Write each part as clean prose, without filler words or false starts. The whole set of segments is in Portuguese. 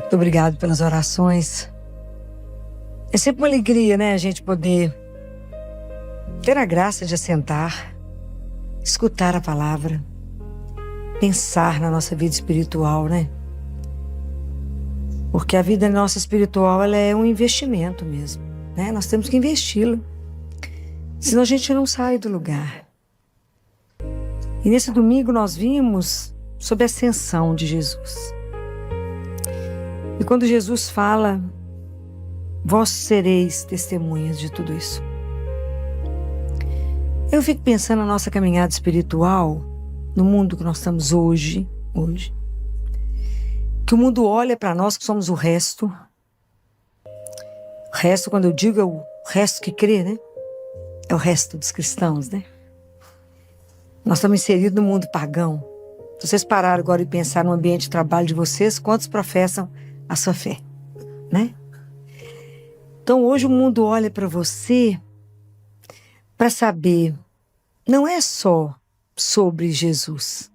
Muito obrigado pelas orações. É sempre uma alegria, né, a gente poder ter a graça de assentar, escutar a palavra, pensar na nossa vida espiritual, né? Porque a vida nossa espiritual, ela é um investimento mesmo, né? Nós temos que investi-la, senão a gente não sai do lugar. E nesse domingo nós vimos sobre a ascensão de Jesus. E quando Jesus fala, vós sereis testemunhas de tudo isso. Eu fico pensando na nossa caminhada espiritual, no mundo que nós estamos hoje, que o mundo olha para nós que somos o resto. O resto, quando eu digo, é o resto que crê, né? É o resto dos cristãos, né? Nós estamos inseridos no mundo pagão. Se vocês pararam agora e pensar no ambiente de trabalho de vocês, quantos professam a sua fé, né? Então hoje o mundo olha para você para saber, não é só sobre Jesus.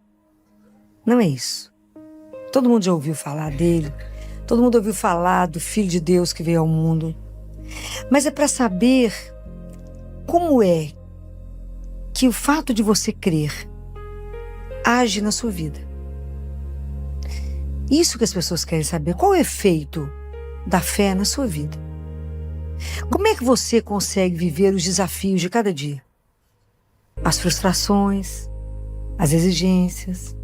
Não é isso. Todo mundo já ouviu falar dele, todo mundo ouviu falar do Filho de Deus que veio ao mundo. Mas é para saber como é que o fato de você crer age na sua vida. Isso que as pessoas querem saber. Qual é o efeito da fé na sua vida? Como é que você consegue viver os desafios de cada dia? As frustrações, as exigências,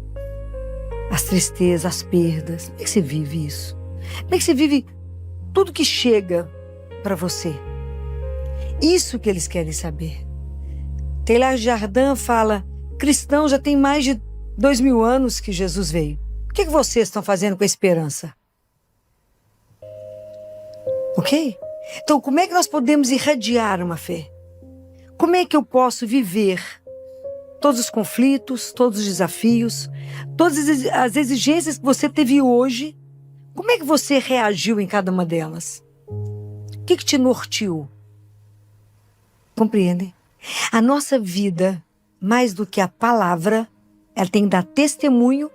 as tristezas, as perdas. Como é que você vive isso? Como é que você vive tudo que chega para você? Isso que eles querem saber. Teilhard de Chardin fala, cristãos já tem mais de 2000 anos que Jesus veio. O que vocês estão fazendo com a esperança? Ok? Então, como é que nós podemos irradiar uma fé? Como é que eu posso viver todos os conflitos, todos os desafios, todas as exigências que você teve hoje? Como é que você reagiu em cada uma delas? O que te norteou? Compreendem? A nossa vida, mais do que a palavra, ela tem que dar testemunho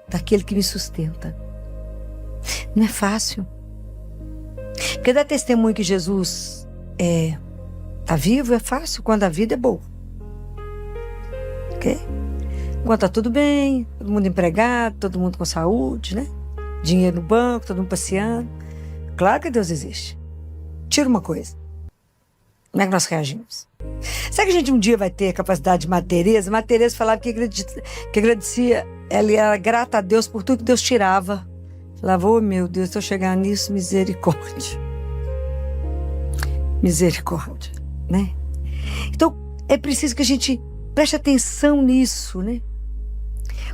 daquele que me sustenta. Não é fácil. Porque dar testemunho que Jesus está vivo é fácil quando a vida é boa. Ok? Quando está tudo bem, todo mundo empregado, todo mundo com saúde, né? Dinheiro no banco, todo mundo passeando. Claro que Deus existe. Tira uma coisa. Como é que nós reagimos? Será que a gente um dia vai ter a capacidade de Madre Teresa? Madre Teresa falava que agradecia, ela era grata a Deus por tudo que Deus tirava. Falava, oh meu Deus, estou chegando nisso, misericórdia. Misericórdia, né? Então, é preciso que a gente preste atenção nisso, né?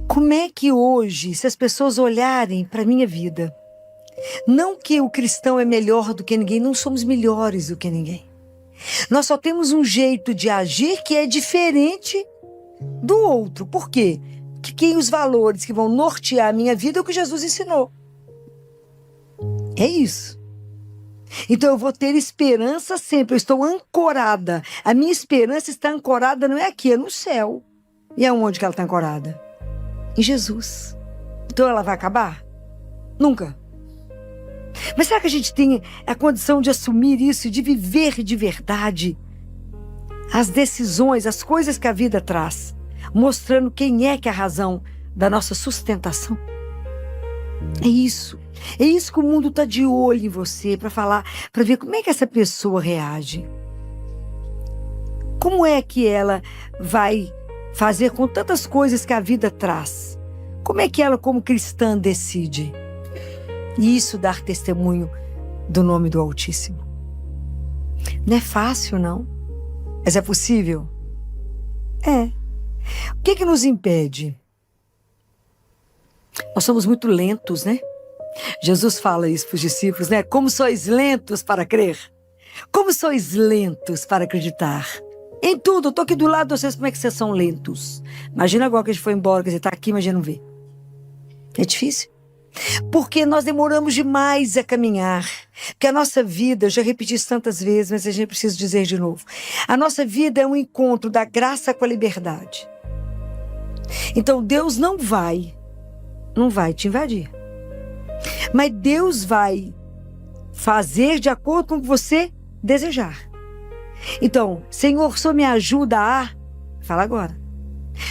Como é que hoje, se as pessoas olharem para a minha vida, não que o cristão é melhor do que ninguém, não somos melhores do que ninguém. Nós só temos um jeito de agir que é diferente do outro. Por quê? Porque os valores que vão nortear a minha vida é o que Jesus ensinou. É isso. Então eu vou ter esperança sempre. Eu estou ancorada. A minha esperança está ancorada não é aqui, é no céu. E aonde que ela está ancorada? Em Jesus. Então ela vai acabar? Nunca. Mas será que a gente tem a condição de assumir isso e de viver de verdade as decisões, as coisas que a vida traz, mostrando quem é que é a razão da nossa sustentação? É isso. É isso que o mundo está de olho em você para falar, para ver como é que essa pessoa reage. Como é que ela vai fazer com tantas coisas que a vida traz? Como é que ela, como cristã, decide? E isso dar testemunho do nome do Altíssimo. Não é fácil, não. Mas é possível? É. O que nos impede? Nós somos muito lentos, né? Jesus fala isso para os discípulos, né? Como sois lentos para crer? Como sois lentos para acreditar? Em tudo, eu estou aqui do lado de vocês, como é que vocês são lentos? Imagina agora que a gente foi embora, quer dizer, está aqui, mas já não vê. É difícil. Porque nós demoramos demais a caminhar. Porque a nossa vida, eu já repeti isso tantas vezes, mas a gente precisa dizer de novo. A nossa vida é um encontro da graça com a liberdade. Então Deus não vai te invadir. Mas Deus vai fazer de acordo com o que você desejar. Então, Senhor, o Senhor me ajuda a... Fala agora.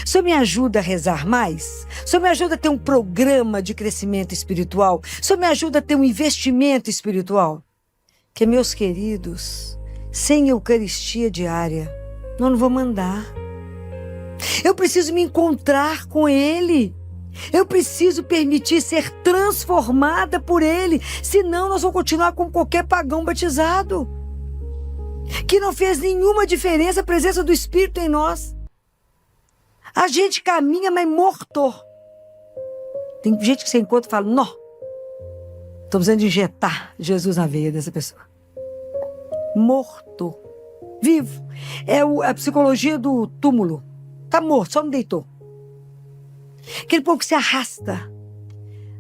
O Senhor me ajuda a rezar mais? O Senhor me ajuda a ter um programa de crescimento espiritual? O Senhor me ajuda a ter um investimento espiritual? Que, meus queridos, sem Eucaristia diária, nós não vamos andar. Eu preciso me encontrar com Ele. Eu preciso permitir ser transformada por Ele. Senão nós vamos continuar como qualquer pagão batizado, que não fez nenhuma diferença a presença do Espírito em nós. A gente caminha, mas morto. Tem gente que você encontra e fala, não, estou precisando de injetar Jesus na veia dessa pessoa. Morto. Vivo. É a psicologia do túmulo. Está morto, só não deitou. Aquele povo que se arrasta.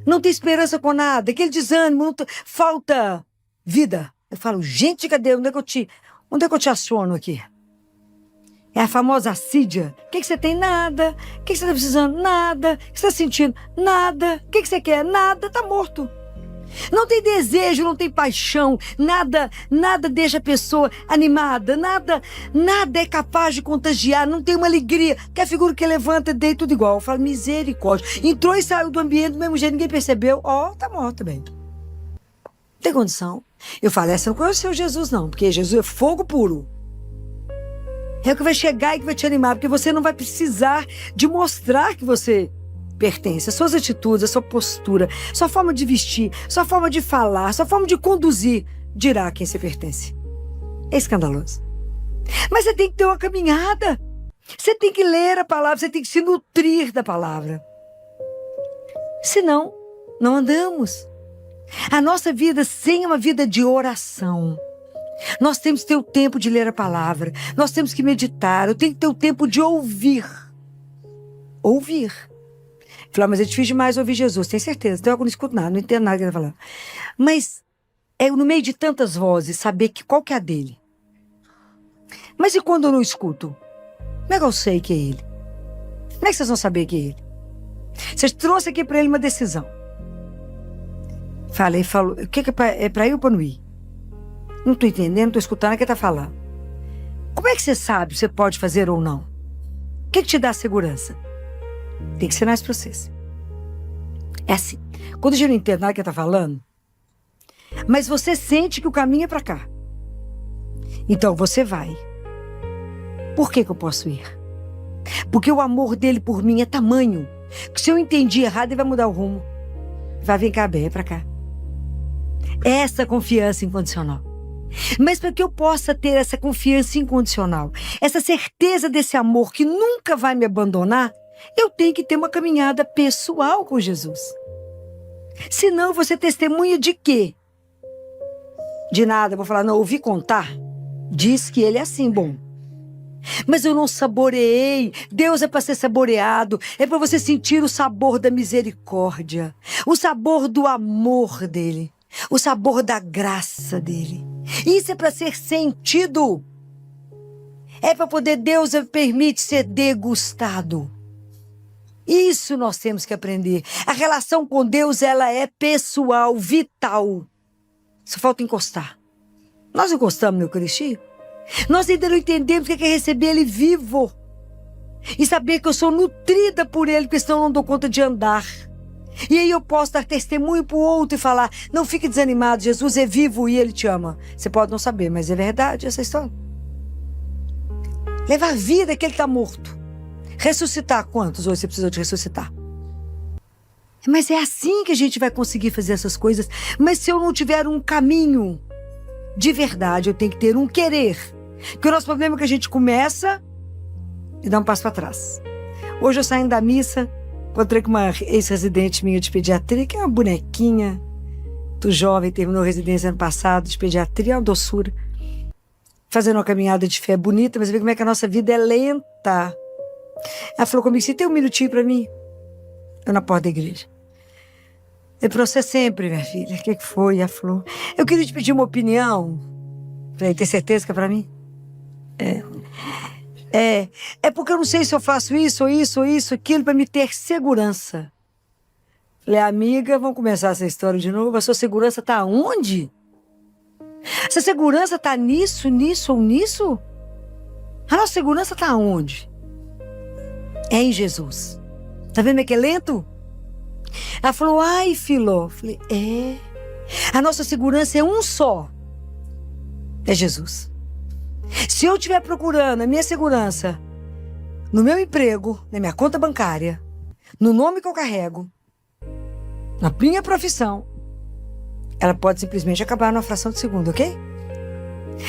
Não tem esperança com nada. Aquele desânimo, falta vida. Eu falo, gente, cadê? Onde é que eu te aciono aqui? É a famosa assídia. O que você tem? Nada. O que você está precisando? Nada. O que você está sentindo? Nada. O que você quer? Nada. Está morto. Não tem desejo, não tem paixão. Nada deixa a pessoa animada. Nada é capaz de contagiar. Não tem uma alegria. Que a figura que levanta, deita tudo igual. Eu falo, misericórdia. Entrou e saiu do ambiente do mesmo jeito, ninguém percebeu. Tá morto também. Não tem condição. Eu falo, essa não conheceu Jesus não, porque Jesus é fogo puro. É o que vai chegar e que vai te animar, porque você não vai precisar de mostrar que você pertence. As suas atitudes, a sua postura, sua forma de vestir, sua forma de falar, sua forma de conduzir, dirá a quem você pertence. É escandaloso. Mas você tem que ter uma caminhada. Você tem que ler a palavra, você tem que se nutrir da palavra. Senão, não andamos. A nossa vida sem uma vida de oração. Nós temos que ter o tempo de ler a palavra. Nós temos que meditar. Eu tenho que ter o tempo de ouvir. Ouvir. Falar, mas é difícil demais ouvir Jesus. Tem certeza. Então eu não escuto nada, não entendo nada que ele está falando. Mas é no meio de tantas vozes saber qual que é a dele. Mas e quando eu não escuto? Como é que eu sei que é ele? Como é que vocês vão saber que é ele? Vocês trouxeram aqui para ele uma decisão. Falou, o que é para ir ou para não ir? Não estou entendendo, não estou escutando o que ele está falando. Como é que você sabe se você pode fazer ou não? O que te dá segurança? Tem que ser mais para vocês. É assim, quando a gente não entende nada que ele está falando, mas você sente que o caminho é para cá. Então você vai. Por que eu posso ir? Porque o amor dele por mim é tamanho que se eu entendi errado, ele vai mudar o rumo. Vai vir cá bem, é para cá. Essa confiança incondicional. Mas para que eu possa ter essa confiança incondicional, essa certeza desse amor que nunca vai me abandonar, eu tenho que ter uma caminhada pessoal com Jesus. Senão você testemunha de quê? De nada. Eu vou falar, não, ouvi contar. Diz que ele é assim, bom. Mas eu não saboreei. Deus é para ser saboreado. É para você sentir o sabor da misericórdia. O sabor do amor dele. O sabor da graça dele. Isso é para ser sentido. É para poder, Deus permite ser degustado. Isso nós temos que aprender. A relação com Deus, ela é pessoal, vital. Só falta encostar. Nós encostamos no Eucaristia? Nós ainda não entendemos o que é receber Ele vivo. E saber que eu sou nutrida por Ele, porque senão eu não dou conta de andar. E aí eu posso dar testemunho para o outro e falar, não fique desanimado, Jesus é vivo e Ele te ama. Você pode não saber, mas é verdade essa história. Levar vida que Ele está morto. Ressuscitar, quantos hoje você precisa de ressuscitar? Mas é assim que a gente vai conseguir fazer essas coisas. Mas se eu não tiver um caminho de verdade, eu tenho que ter um querer. Porque o nosso problema é que a gente começa e dá um passo para trás. Hoje eu saindo da missa, encontrei com uma ex-residente minha de pediatria, que é uma bonequinha, muito jovem, terminou a residência ano passado de pediatria, é uma doçura. Fazendo uma caminhada de fé bonita, mas vê como é que a nossa vida é lenta. Ela falou comigo, você tem um minutinho para mim? Eu na porta da igreja. Eu para você sempre, minha filha. O que foi? Ela falou, eu queria te pedir uma opinião. Falei, tem certeza que é para mim? É porque eu não sei se eu faço isso, ou isso, ou isso, aquilo, para me ter segurança. Falei, amiga, vamos começar essa história de novo. A sua segurança está onde? Essa segurança está nisso, nisso ou nisso? A nossa segurança está onde? É em Jesus. Tá vendo que é lento? Ela falou, ai, Filó. Falei, é. A nossa segurança é um só. É Jesus. Se eu estiver procurando a minha segurança no meu emprego, na minha conta bancária, no nome que eu carrego, na minha profissão, ela pode simplesmente acabar numa fração de segundo, ok?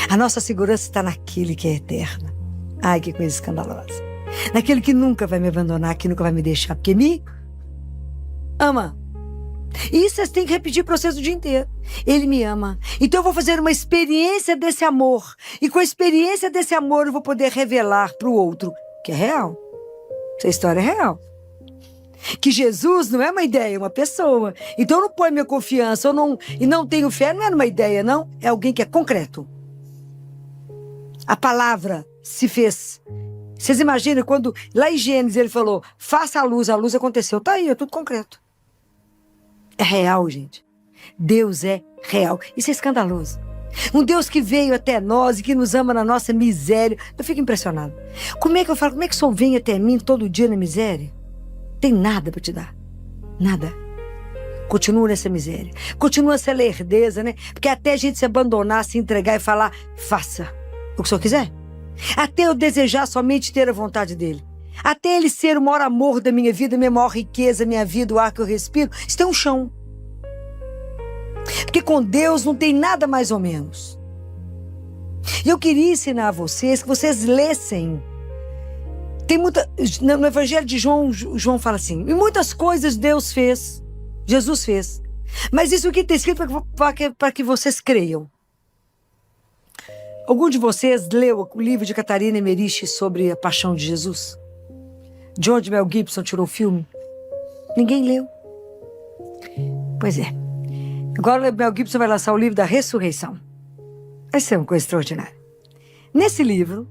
A nossa segurança está naquele que é eterno. Ai, que coisa escandalosa. Naquele que nunca vai me abandonar, que nunca vai me deixar, porque me ama. E isso vocês têm que repetir o processo o dia inteiro. Ele me ama. Então eu vou fazer uma experiência desse amor. E com a experiência desse amor eu vou poder revelar para o outro que é real. Essa história é real. Que Jesus não é uma ideia, é uma pessoa. Então eu não ponho minha confiança e não tenho fé, não é numa ideia, não. É alguém que é concreto. A palavra se fez. Vocês imaginam quando lá em Gênesis ele falou, faça a luz aconteceu. Tá aí, é tudo concreto. É real, gente. Deus é real. Isso é escandaloso. Um Deus que veio até nós e que nos ama na nossa miséria. Eu fico impressionado. Como é que eu falo? Como é que o Senhor vem até mim todo dia na miséria? Tem nada para te dar. Nada. Continua nessa miséria. Continua essa lerdeza, né? Porque até a gente se abandonar, se entregar e falar, faça o que o Senhor quiser. Até eu desejar somente ter a vontade dele. Até ele ser o maior amor da minha vida, minha maior riqueza, minha vida, o ar que eu respiro. Isso tem um chão. Porque com Deus não tem nada mais ou menos. E eu queria ensinar a vocês que vocês lessem. Tem muita... No Evangelho de João, João fala assim, e muitas coisas Deus fez, Jesus fez. Mas isso aqui está escrito para que vocês creiam. Algum de vocês leu o livro de Catarina Emmerich sobre a paixão de Jesus? De onde Mel Gibson tirou o filme? Ninguém leu. Pois é. Agora Mel Gibson vai lançar o livro da ressurreição. Vai ser uma coisa extraordinária. Nesse livro,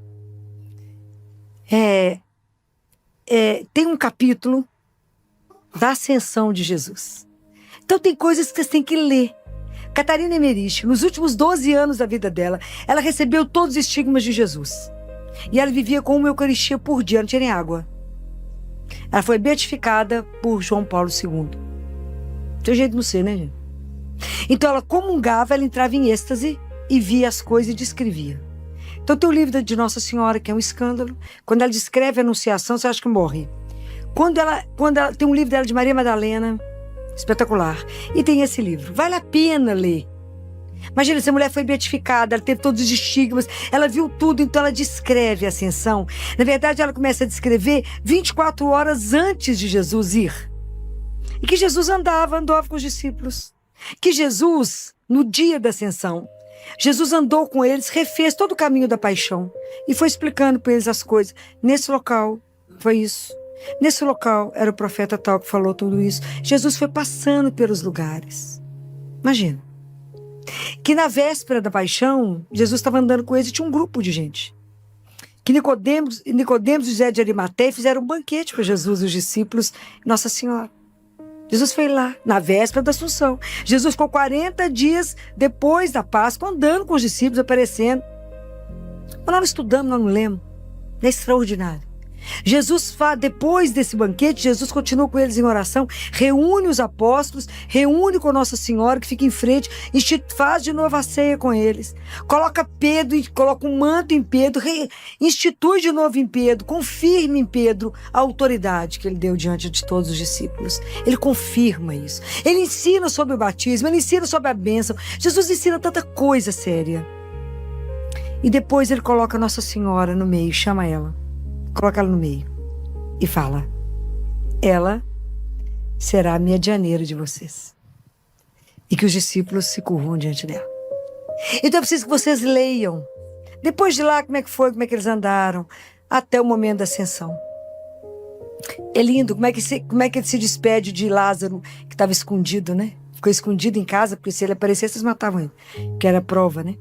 tem um capítulo da ascensão de Jesus. Então tem coisas que vocês têm que ler. Catarina Emmerich, nos últimos 12 anos da vida dela, ela recebeu todos os estigmas de Jesus. E ela vivia com uma eucaristia por dia, não tinha nem água. Ela foi beatificada por João Paulo II. Tem jeito de não ser, né, gente? Então ela comungava, ela entrava em êxtase e via as coisas e descrevia. Então tem o livro de Nossa Senhora, que é um escândalo. Quando ela descreve a Anunciação, você acha que morre. Quando ela tem um livro dela de Maria Madalena, espetacular. E tem esse livro. Vale a pena ler. Imagina, essa mulher foi beatificada, ela teve todos os estigmas, ela viu tudo, então ela descreve a ascensão. Na verdade, ela começa a descrever 24 horas antes de Jesus ir. E que Jesus andava com os discípulos. Que Jesus, no dia da ascensão, Jesus andou com eles, refez todo o caminho da paixão e foi explicando para eles as coisas. Nesse local, foi isso. Nesse local, era o profeta tal que falou tudo isso. Jesus foi passando pelos lugares. Imagina. Que na véspera da paixão, Jesus estava andando com eles e tinha um grupo de gente. Que Nicodemos e José de Arimateia fizeram um banquete para Jesus, os discípulos, Nossa Senhora. Jesus foi lá, na véspera da Assunção. Jesus ficou 40 dias depois da Páscoa, andando com os discípulos, aparecendo. Mas nós não estudamos, nós não lemos. É extraordinário. Jesus, depois desse banquete, Jesus continua com eles em oração, reúne os apóstolos, reúne com Nossa Senhora, que fica em frente, faz de novo a ceia com eles, coloca Pedro, coloca um manto em Pedro, institui de novo em Pedro, confirma em Pedro a autoridade que ele deu diante de todos os discípulos. Ele confirma isso. Ele ensina sobre o batismo, ele ensina sobre a bênção. Jesus ensina tanta coisa séria. E depois ele coloca Nossa Senhora no meio, chama ela. Coloca ela no meio e fala: ela será a medianeira de vocês. E que os discípulos se curvam diante dela. Então eu preciso que vocês leiam. Depois de lá, como é que foi, como é que eles andaram, até o momento da ascensão. É lindo, como é que ele se despede de Lázaro, que estava escondido, né? Ficou escondido em casa, porque se ele aparecesse, eles matavam ele. Que era a prova, né?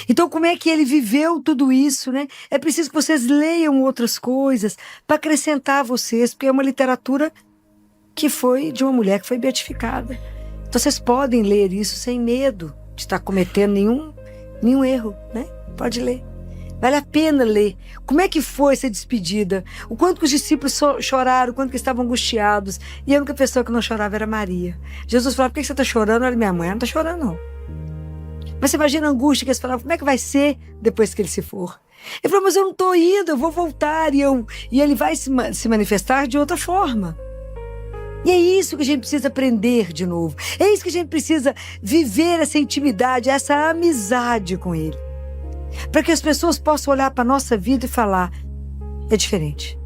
Então, como é que ele viveu tudo isso, né? É preciso que vocês leiam outras coisas para acrescentar a vocês, porque é uma literatura que foi de uma mulher que foi beatificada. Então vocês podem ler isso sem medo de estar cometendo nenhum erro, né? Pode ler. Vale a pena ler. Como é que foi essa despedida? O quanto que os discípulos choraram, o quanto que estavam angustiados. E a única pessoa que não chorava era Maria. Jesus falava, por que você está chorando? Olha, minha mãe não está chorando, não. Mas você imagina a angústia que eles falavam, como é que vai ser depois que ele se for? Ele falou, mas eu não estou indo, eu vou voltar. E ele vai se manifestar de outra forma. E é isso que a gente precisa aprender de novo. É isso que a gente precisa viver, essa intimidade, essa amizade com ele. Para que as pessoas possam olhar para a nossa vida e falar, é diferente.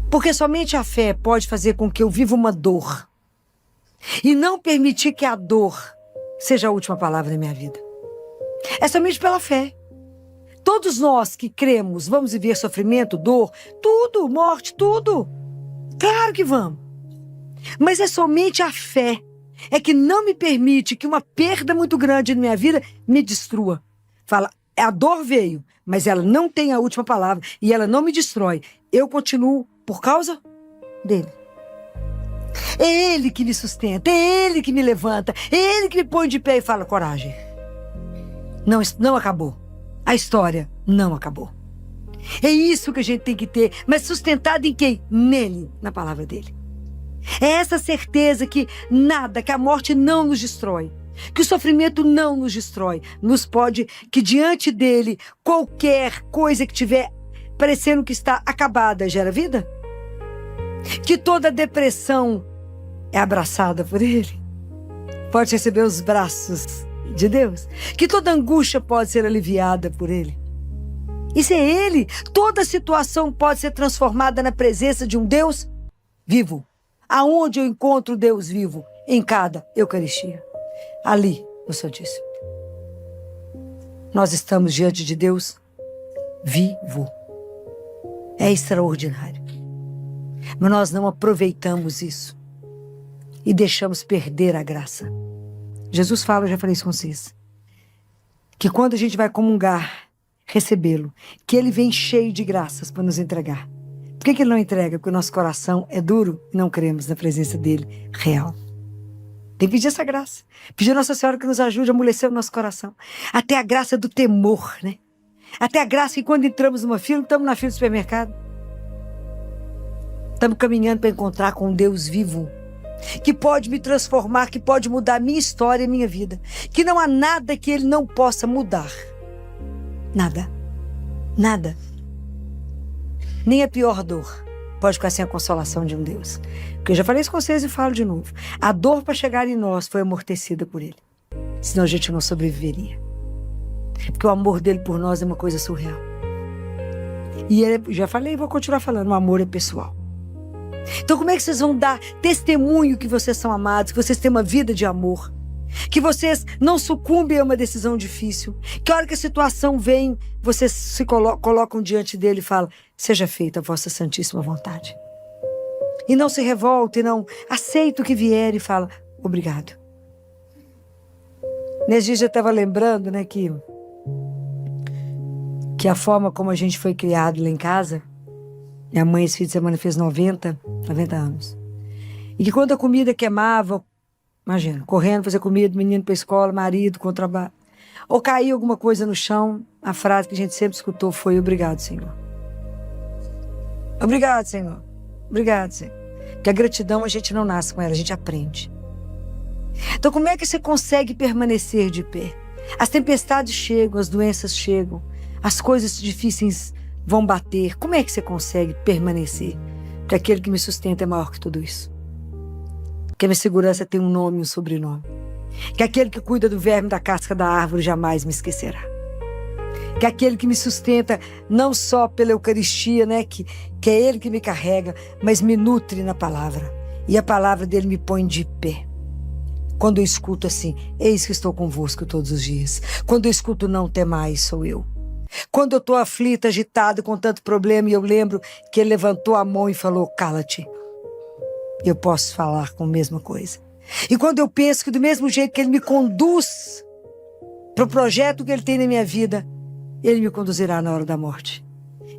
Porque somente a fé pode fazer com que eu viva uma dor. E não permitir que a dor seja a última palavra da minha vida. É somente pela fé. Todos nós que cremos, vamos viver sofrimento, dor, tudo, morte, tudo. Claro que vamos. Mas é somente a fé é que não me permite que uma perda muito grande na minha vida me destrua. Fala, a dor veio, mas ela não tem a última palavra e ela não me destrói. Eu continuo por causa dele. É ele que me sustenta, é ele que me levanta, é ele que me põe de pé e fala, coragem. Não acabou. A história não acabou. É isso que a gente tem que ter, mas sustentado em quem? Nele, na palavra dele. É essa certeza que nada, que a morte não nos destrói, que o sofrimento não nos destrói, que diante dele, qualquer coisa que tiver parecendo que está acabada gera vida, que toda depressão é abraçada por ele, pode receber os braços de Deus, que toda angústia pode ser aliviada por ele. Isso é ele. Toda situação pode ser transformada na presença de um Deus vivo. Aonde eu encontro Deus vivo? Em cada Eucaristia. Ali, no Santíssimo. Nós estamos diante de Deus vivo. É extraordinário. Mas nós não aproveitamos isso. E deixamos perder a graça. Jesus fala, eu já falei isso com vocês, que quando a gente vai comungar, recebê-lo, que ele vem cheio de graças para nos entregar. Por que ele não entrega? Porque o nosso coração é duro e não cremos na presença dele real. Tem que pedir essa graça. Pedir a Nossa Senhora que nos ajude a amolecer o nosso coração. Até a graça do temor, né? Até a graça que quando entramos numa fila, estamos na fila do supermercado. Estamos caminhando para encontrar com um Deus vivo, que pode me transformar, que pode mudar a minha história e a minha vida. Que não há nada que ele não possa mudar. Nada. Nada. Nem a pior dor pode ficar sem a consolação de um Deus. Porque eu já falei isso com vocês e falo de novo. A dor para chegar em nós foi amortecida por ele. Senão a gente não sobreviveria. Porque o amor dele por nós é uma coisa surreal. E ele, já falei e vou continuar falando, o amor é pessoal. Então como é que vocês vão dar testemunho que vocês são amados, que vocês têm uma vida de amor? Que vocês não sucumbem a uma decisão difícil. Que a hora que a situação vem, vocês se colocam diante dele e falam, seja feita a vossa santíssima vontade. E não se revolta e não aceita o que vier e fala, obrigado. Nesse dia eu estava lembrando, né, que a forma como a gente foi criado lá em casa, minha mãe esse fim de semana fez 90 anos. E que quando a comida queimava, imagina, correndo fazer comida, menino para a escola, marido com o trabalho, ou caía alguma coisa no chão, a frase que a gente sempre escutou foi obrigado, Senhor. Obrigado, Senhor. Obrigado, Senhor. Porque a gratidão a gente não nasce com ela, a gente aprende. Então como é que você consegue permanecer de pé? As tempestades chegam, as doenças chegam, as coisas difíceis vão bater. Como é que você consegue permanecer? Porque aquele que me sustenta é maior que tudo isso. Que a minha segurança tem um nome e um sobrenome. Que aquele que cuida do verme da casca da árvore jamais me esquecerá. Que aquele que me sustenta não só pela Eucaristia, né, que é ele que me carrega, mas me nutre na palavra. E a palavra dele me põe de pé. Quando eu escuto assim, eis que estou convosco todos os dias. Quando eu escuto não temais, sou eu. Quando eu estou aflita, agitada, com tanto problema, e eu lembro que ele levantou a mão e falou, cala-te. Eu posso falar com a mesma coisa. E quando eu penso que do mesmo jeito que ele me conduz para o projeto que ele tem na minha vida, ele me conduzirá na hora da morte.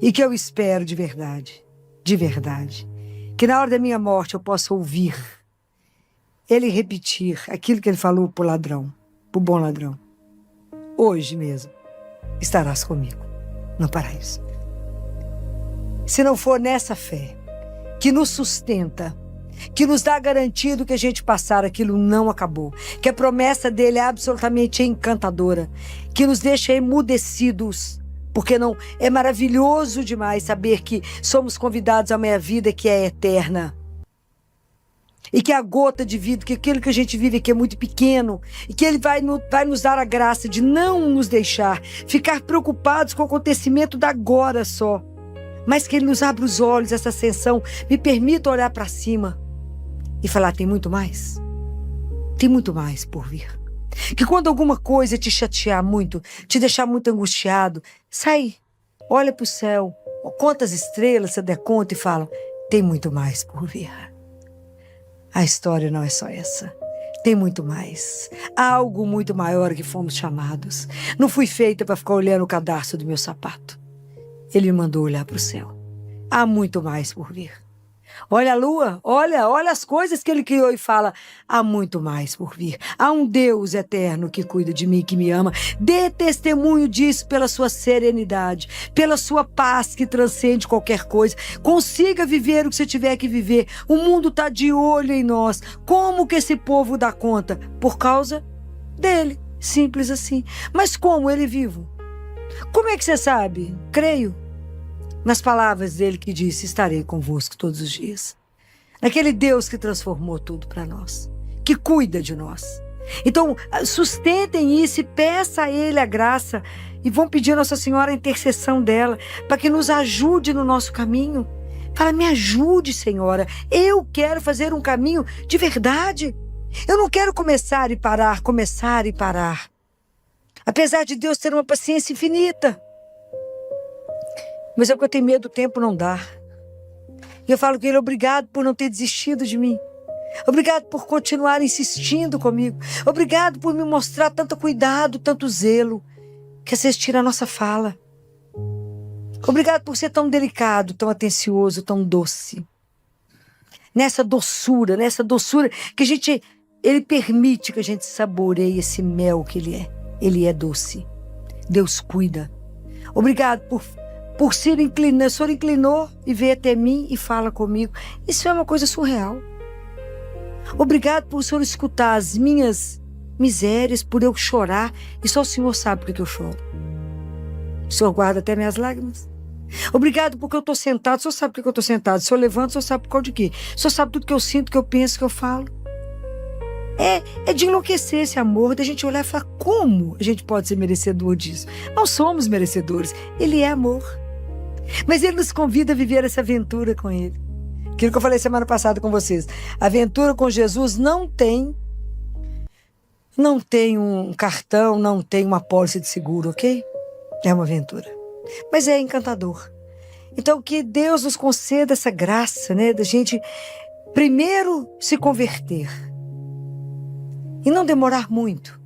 E que eu espero de verdade, Que na hora da minha morte eu possa ouvir ele repetir aquilo que ele falou pro ladrão, pro bom ladrão. Hoje mesmo estarás comigo no paraíso. Se não for nessa fé que nos sustenta, que nos dá garantia do que a gente passar, aquilo não acabou, que a promessa dele é absolutamente encantadora, que nos deixa emudecidos, porque não é maravilhoso demais saber que somos convidados a uma vida que é eterna. E que a gota de vida, que aquilo que a gente vive aqui é muito pequeno, e que ele vai nos dar a graça de não nos deixar ficar preocupados com o acontecimento da agora só, mas que ele nos abra os olhos, essa ascensão, me permita olhar para cima e falar, tem muito mais por vir. Que quando alguma coisa te chatear muito, te deixar muito angustiado, sai, olha para o céu, conta as estrelas, você der conta e fala, tem muito mais por vir. A história não é só essa. Tem muito mais. Há algo muito maior que fomos chamados. Não fui feita para ficar olhando o cadarço do meu sapato. Ele me mandou olhar para o céu. Há muito mais por vir. Olha a lua, olha as coisas que ele criou e fala, há muito mais por vir. Há um Deus eterno que cuida de mim, que me ama. Dê testemunho disso pela sua serenidade, pela sua paz que transcende qualquer coisa. Consiga viver o que você tiver que viver. O mundo está de olho em nós. Como que esse povo dá conta? Por causa dele. Simples assim. Mas como ele é vivo? Como é que você sabe? Creio nas palavras dele que disse, estarei convosco todos os dias. Naquele Deus que transformou tudo para nós, que cuida de nós. Então, sustentem isso e peça a ele a graça e vão pedir a Nossa Senhora a intercessão dela para que nos ajude no nosso caminho. Fala, me ajude, Senhora. Eu quero fazer um caminho de verdade. Eu não quero começar e parar. Apesar de Deus ter uma paciência infinita. Mas é porque eu tenho medo do tempo não dar. E eu falo com ele, obrigado por não ter desistido de mim. Obrigado por continuar insistindo comigo. Obrigado por me mostrar tanto cuidado, tanto zelo, que às vezes tira a nossa fala. Obrigado por ser tão delicado, tão atencioso, tão doce. Nessa doçura que ele permite que a gente saboreie esse mel que ele é. Ele é doce. Deus cuida. Obrigado por se inclinar. O Senhor inclinou e veio até mim e fala comigo. Isso é uma coisa surreal. Obrigado por o Senhor escutar as minhas misérias, por eu chorar. E só o Senhor sabe por que eu choro. O Senhor guarda até minhas lágrimas. Obrigado porque eu estou sentado. O Senhor sabe por que eu estou sentado. Se eu levanto, o Senhor sabe por causa de quê. O Senhor sabe tudo que eu sinto, que eu penso, que eu falo. É de enlouquecer esse amor, da gente olhar e falar, como a gente pode ser merecedor disso? Não somos merecedores. Ele é amor. Mas ele nos convida a viver essa aventura com ele. Aquilo que eu falei semana passada com vocês. A aventura com Jesus não tem um cartão, não tem uma pólice de seguro, ok? É uma aventura. Mas é encantador. Então que Deus nos conceda essa graça, né? Da gente primeiro se converter. E não demorar muito.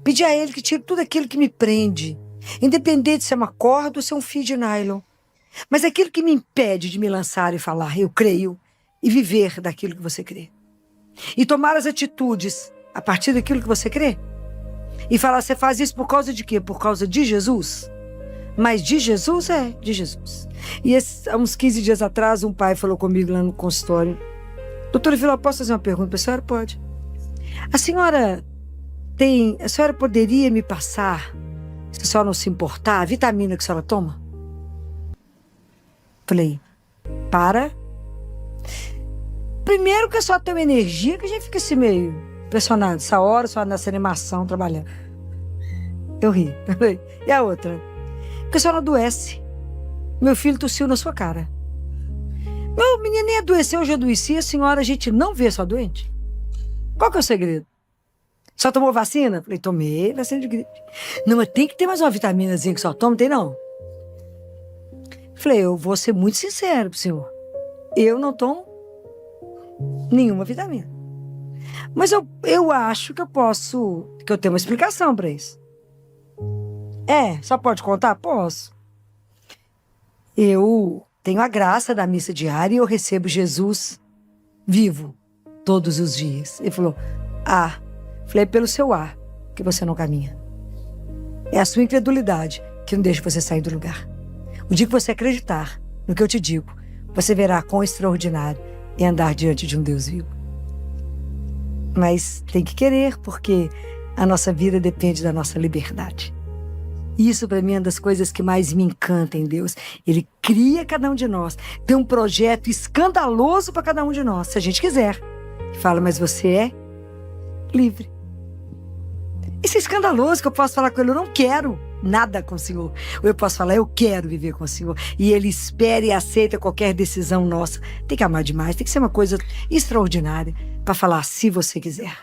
Pedir a ele que tire tudo aquilo que me prende. Independente se é uma corda ou se é um fio de nylon. Mas aquilo que me impede de me lançar e falar, eu creio, e viver daquilo que você crê. E tomar as atitudes a partir daquilo que você crê. E falar, você faz isso por causa de quê? Por causa de Jesus? Mas de Jesus de Jesus. E há uns 15 dias atrás, um pai falou comigo lá no consultório. Doutora Vila, posso fazer uma pergunta para a senhora? Pode. A senhora poderia me passar, se a senhora não se importar, a vitamina que a senhora toma? Falei, primeiro que a senhora tem uma energia que a gente fica assim meio impressionado. Essa hora a senhora nessa animação trabalhando. Eu ri. E a outra? Porque a senhora adoece. Meu filho tossiu na sua cara. Meu menino nem adoeceu, eu já adoeci. A senhora, a gente não vê só doente. Qual que é o segredo? Só tomou vacina? Falei, tomei vacina de gripe. Não, mas tem que ter mais uma vitaminazinha que só toma, tem não? Falei, eu vou ser muito sincero pro senhor. Eu não tomo nenhuma vitamina. Mas eu acho que eu tenho uma explicação para isso. Só pode contar? Posso. Eu tenho a graça da missa diária e eu recebo Jesus vivo todos os dias. Ele falou, falei, é pelo seu ar que você não caminha. É a sua incredulidade que não deixa você sair do lugar. O dia que você acreditar no que eu te digo, você verá quão extraordinário é andar diante de um Deus vivo. Mas tem que querer, porque a nossa vida depende da nossa liberdade. Isso para mim é uma das coisas que mais me encanta em Deus. Ele cria cada um de nós, tem um projeto escandaloso para cada um de nós, se a gente quiser. Fala, mas você é livre. Isso é escandaloso que eu posso falar com ele, eu não quero nada com o Senhor. Ou eu posso falar, eu quero viver com o Senhor. E Ele espera e aceita qualquer decisão nossa. Tem que amar demais, tem que ser uma coisa extraordinária para falar, se você quiser.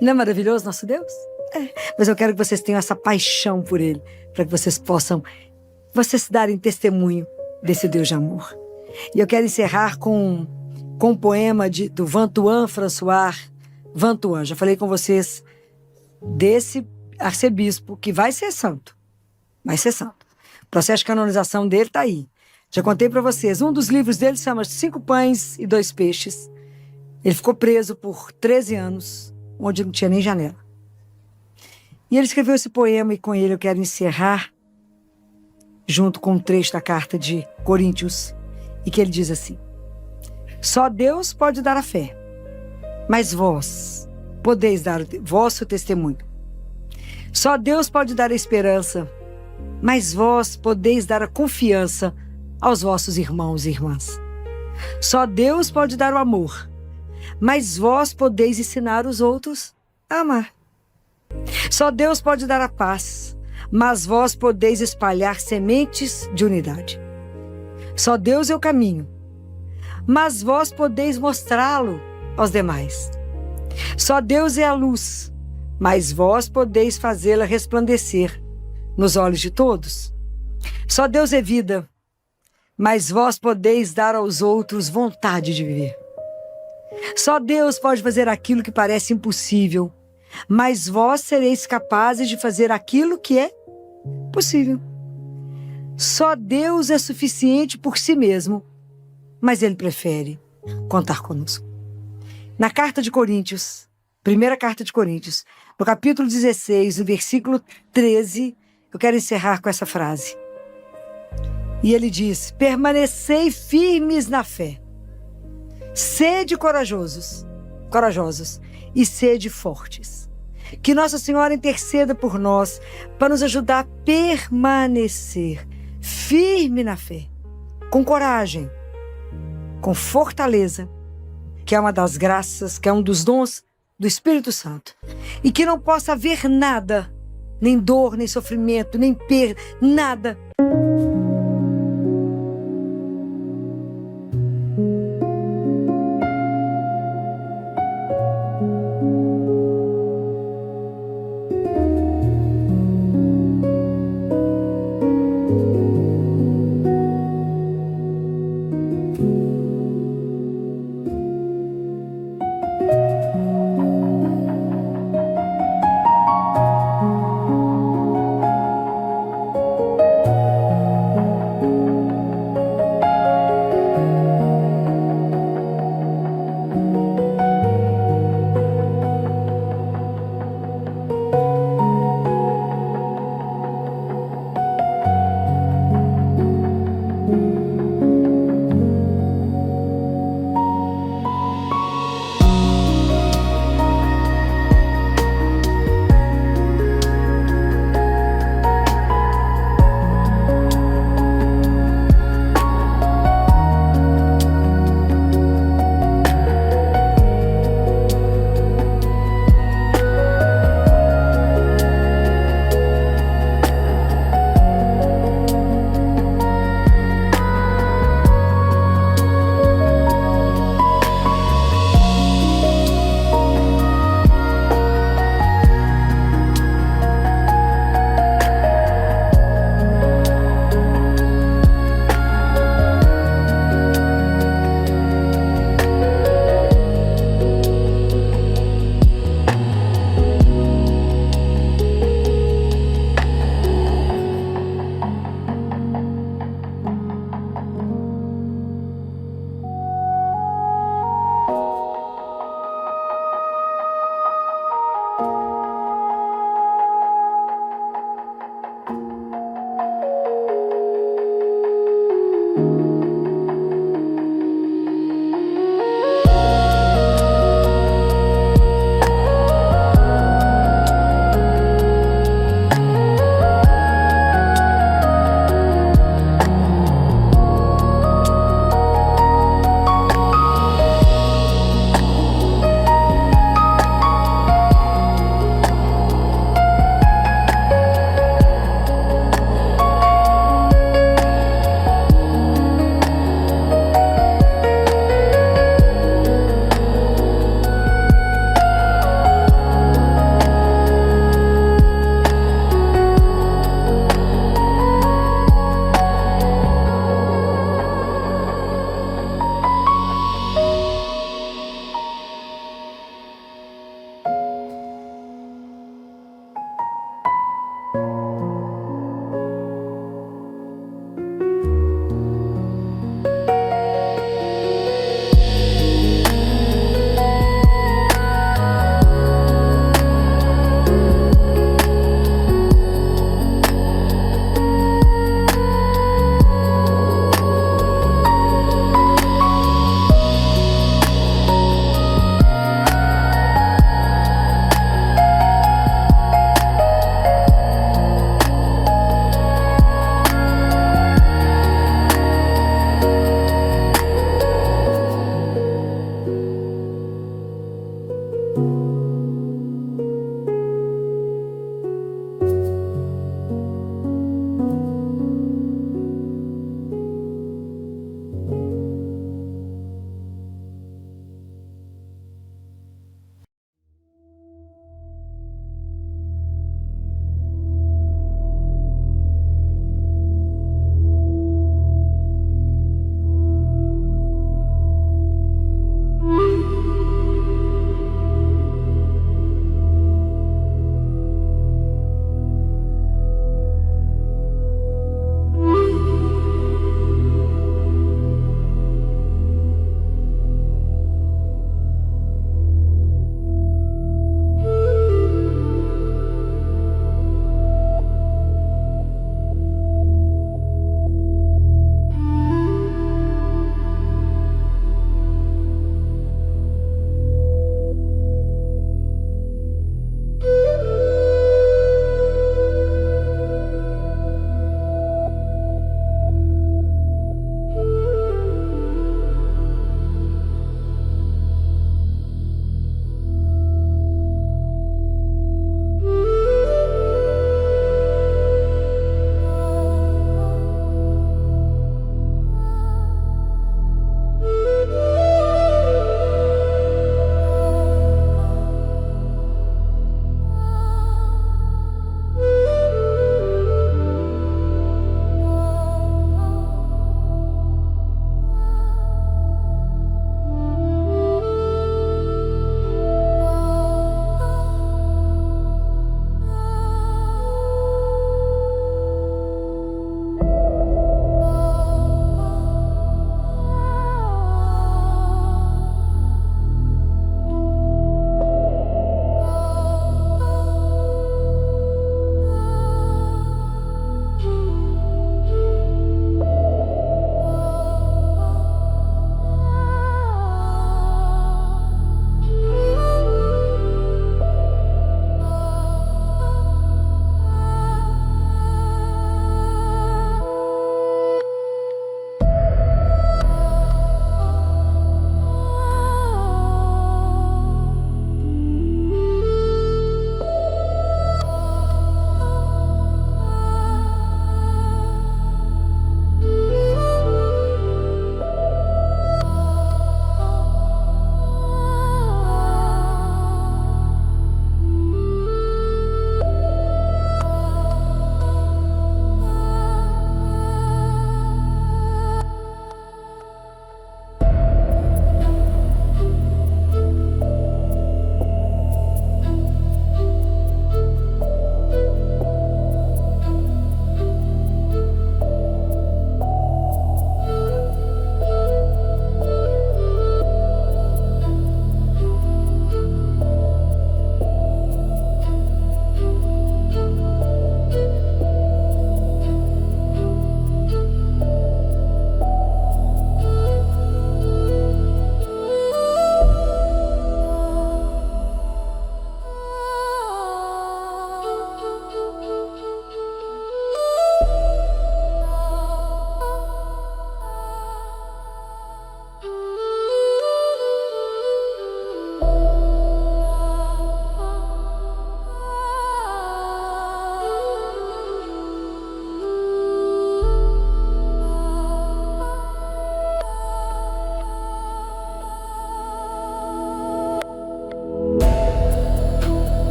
Não é maravilhoso nosso Deus? É. Mas eu quero que vocês tenham essa paixão por Ele, para que vocês possam, vocês darem testemunho desse Deus de amor. E eu quero encerrar com um poema do François Vantuan. Já falei com vocês desse arcebispo que vai ser santo. Vai ser santo. O processo de canonização dele está aí. Já contei para vocês. Um dos livros dele se chama 5 Pães e 2 Peixes. Ele ficou preso por 13 anos, onde não tinha nem janela. E ele escreveu esse poema e com ele eu quero encerrar junto com um trecho da carta de Coríntios, e que ele diz assim: só Deus pode dar a fé, mas vós podeis dar o vosso testemunho. Só Deus pode dar a esperança, mas vós podeis dar a confiança aos vossos irmãos e irmãs. Só Deus pode dar o amor, mas vós podeis ensinar os outros a amar. Só Deus pode dar a paz, mas vós podeis espalhar sementes de unidade. Só Deus é o caminho, mas vós podeis mostrá-lo aos demais. Só Deus é a luz, mas vós podeis fazê-la resplandecer nos olhos de todos. Só Deus é vida, mas vós podeis dar aos outros vontade de viver. Só Deus pode fazer aquilo que parece impossível, mas vós sereis capazes de fazer aquilo que é possível. Só Deus é suficiente por si mesmo, mas Ele prefere contar conosco. Na carta de Coríntios, primeira carta de Coríntios, no capítulo 16, no versículo 13, eu quero encerrar com essa frase. E ele diz: permanecei firmes na fé, sede corajosos e sede fortes. Que Nossa Senhora interceda por nós para nos ajudar a permanecer firme na fé, com coragem, com fortaleza, que é uma das graças, que é um dos dons do Espírito Santo. E que não possa haver nada, nem dor, nem sofrimento, nem perda, nada